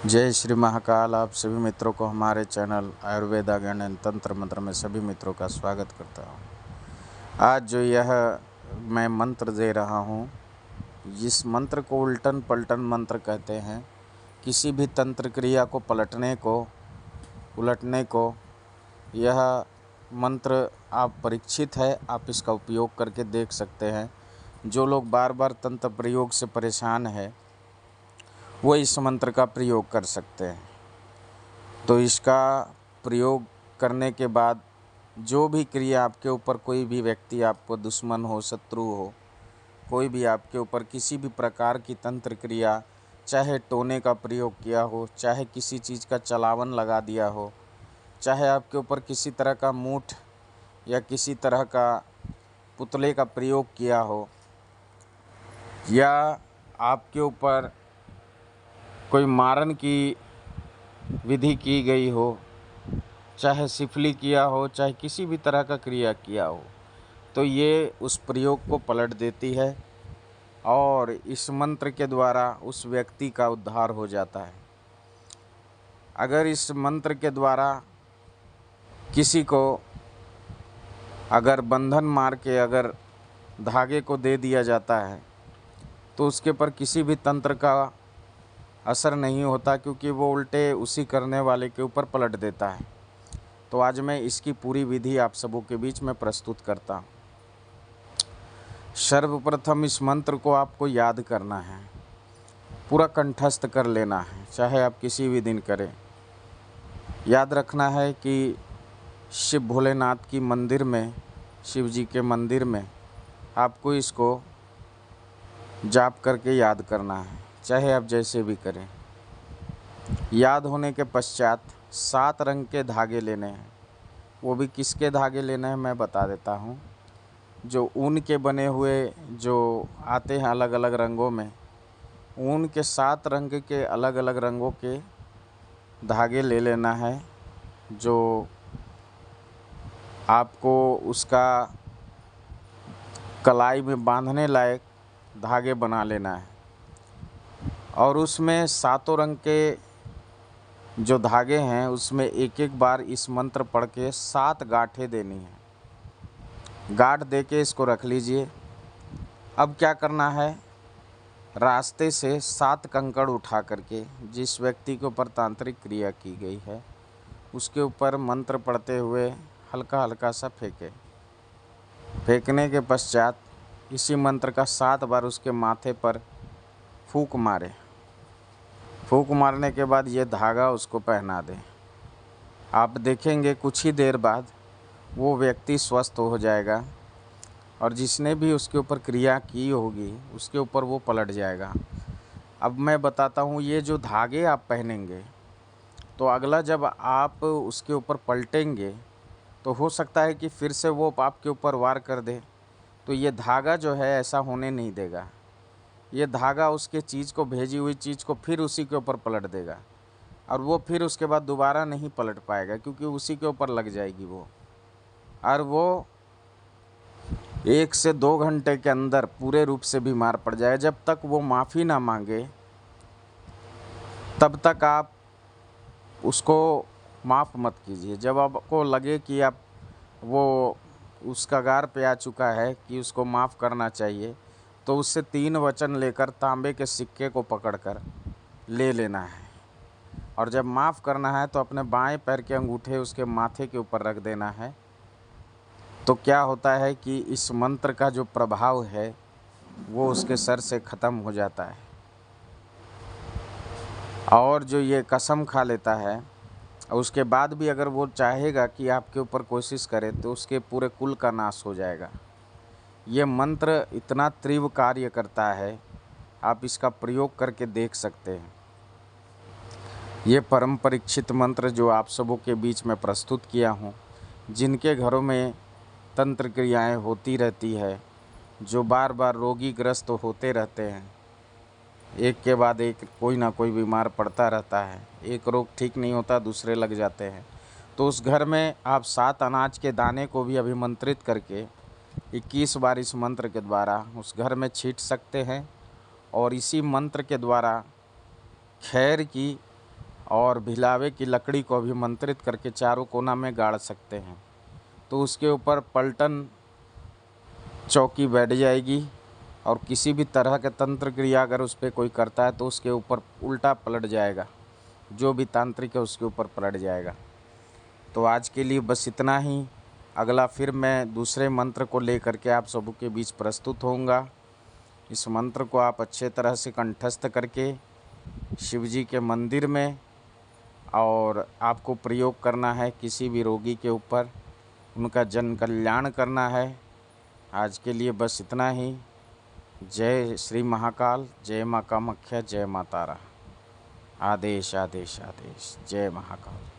जय श्री महाकाल। आप सभी मित्रों को हमारे चैनल आयुर्वेदा ज्ञान एवं तंत्र मंत्र में सभी मित्रों का स्वागत करता हूँ। आज जो यह मैं मंत्र दे रहा हूँ, इस मंत्र को उल्टन पलटन मंत्र कहते हैं। किसी भी तंत्र क्रिया को उलटने को यह मंत्र आप परीक्षित है, आप इसका उपयोग करके देख सकते हैं। जो लोग बार बार तंत्र प्रयोग से परेशान है वो इस मंत्र का प्रयोग कर सकते हैं। तो इसका प्रयोग करने के बाद जो भी क्रिया आपके ऊपर, कोई भी व्यक्ति आपको दुश्मन हो, शत्रु हो, कोई भी आपके ऊपर किसी भी प्रकार की तंत्र क्रिया, चाहे टोने का प्रयोग किया हो, चाहे किसी चीज़ का चलावन लगा दिया हो, चाहे आपके ऊपर किसी तरह का मूठ या किसी तरह का पुतले का प्रयोग किया हो, या आपके ऊपर कोई मारन की विधि की गई हो, चाहे सिफली किया हो, चाहे किसी भी तरह का क्रिया किया हो, तो ये उस प्रयोग को पलट देती है और इस मंत्र के द्वारा उस व्यक्ति का उद्धार हो जाता है। अगर इस मंत्र के द्वारा किसी को अगर बंधन मार के अगर धागे को दे दिया जाता है तो उसके ऊपर किसी भी तंत्र का असर नहीं होता, क्योंकि वो उल्टे उसी करने वाले के ऊपर पलट देता है। तो आज मैं इसकी पूरी विधि आप सबों के बीच में प्रस्तुत करता हूँ। सर्वप्रथम इस मंत्र को आपको याद करना है, पूरा कंठस्थ कर लेना है, चाहे आप किसी भी दिन करें। याद रखना है कि शिव भोलेनाथ की मंदिर में, शिव जी के मंदिर में आपको इसको जाप करके याद करना है, चाहे आप जैसे भी करें। याद होने के पश्चात 7 रंग के धागे लेने हैं। वो भी किसके धागे लेने हैं मैं बता देता हूँ। जो ऊन के बने हुए जो आते हैं अलग अलग रंगों में, ऊन के 7 रंग के अलग अलग रंगों के धागे ले लेना है। जो आपको उसका कलाई में बांधने लायक धागे बना लेना है, और उसमें 7 रंग के जो धागे हैं उसमें एक एक बार इस मंत्र पढ़ के 7 गांठें देनी है। गांठ दे के इसको रख लीजिए। अब क्या करना है, रास्ते से 7 कंकड़ उठा करके जिस व्यक्ति के ऊपर तांत्रिक क्रिया की गई है उसके ऊपर मंत्र पढ़ते हुए हल्का हल्का सा फेंके। फेंकने के पश्चात इसी मंत्र का 7 बार उसके माथे पर फूंक मारे। फूंक मारने के बाद ये धागा उसको पहना दें। आप देखेंगे कुछ ही देर बाद वो व्यक्ति स्वस्थ हो जाएगा और जिसने भी उसके ऊपर क्रिया की होगी उसके ऊपर वो पलट जाएगा। अब मैं बताता हूँ, ये जो धागे आप पहनेंगे तो अगला जब आप उसके ऊपर पलटेंगे तो हो सकता है कि फिर से वो आपके ऊपर वार कर दे। तो ये धागा जो है ऐसा होने नहीं देगा। ये धागा उसके चीज़ को, भेजी हुई चीज़ को फिर उसी के ऊपर पलट देगा और वो फिर उसके बाद दोबारा नहीं पलट पाएगा, क्योंकि उसी के ऊपर लग जाएगी वो। और वो 1 से 2 घंटे के अंदर पूरे रूप से बीमार पड़ जाएगा। जब तक वो माफ़ी ना मांगे तब तक आप उसको माफ़ मत कीजिए। जब आपको लगे कि आप वो उस कगार पे आ चुका है कि उसको माफ़ करना चाहिए, तो उससे 3 वचन लेकर तांबे के सिक्के को पकड़कर ले लेना है। और जब माफ़ करना है तो अपने बाएं पैर के अंगूठे उसके माथे के ऊपर रख देना है। तो क्या होता है कि इस मंत्र का जो प्रभाव है वो उसके सर से ख़त्म हो जाता है। और जो ये कसम खा लेता है और उसके बाद भी अगर वो चाहेगा कि आपके ऊपर कोशिश करे तो उसके पूरे कुल का नाश हो जाएगा। ये मंत्र इतना तीव्र कार्य करता है, आप इसका प्रयोग करके देख सकते हैं। ये परम परीक्षित मंत्र जो आप सबों के बीच में प्रस्तुत किया हूँ, जिनके घरों में तंत्र क्रियाएँ होती रहती है, जो बार बार रोगी ग्रस्त होते रहते हैं, एक के बाद एक कोई ना कोई बीमार पड़ता रहता है, एक रोग ठीक नहीं होता दूसरे लग जाते हैं, तो उस घर में आप 7 अनाज के दाने को भी अभिमंत्रित करके 21 बार इस मंत्र के द्वारा उस घर में छींट सकते हैं। और इसी मंत्र के द्वारा खैर की और भिलावे की लकड़ी को अभिमंत्रित करके चारों कोना में गाड़ सकते हैं। तो उसके ऊपर पलटन चौकी बैठ जाएगी और किसी भी तरह के तंत्र क्रिया अगर उस पर कोई करता है तो उसके ऊपर उल्टा पलट जाएगा, जो भी तांत्रिक है उसके ऊपर पलट जाएगा। तो आज के लिए बस इतना ही। अगला फिर मैं दूसरे मंत्र को लेकर के आप सबों के बीच प्रस्तुत होऊंगा। इस मंत्र को आप अच्छे तरह से कंठस्थ करके शिव जी के मंदिर में और आपको प्रयोग करना है किसी भी रोगी के ऊपर, उनका जन कल्याण करना है। आज के लिए बस इतना ही। जय श्री महाकाल, जय माँ कामाख्या, जय माँ तारा। आदेश आदेश आदेश। जय महाकाल।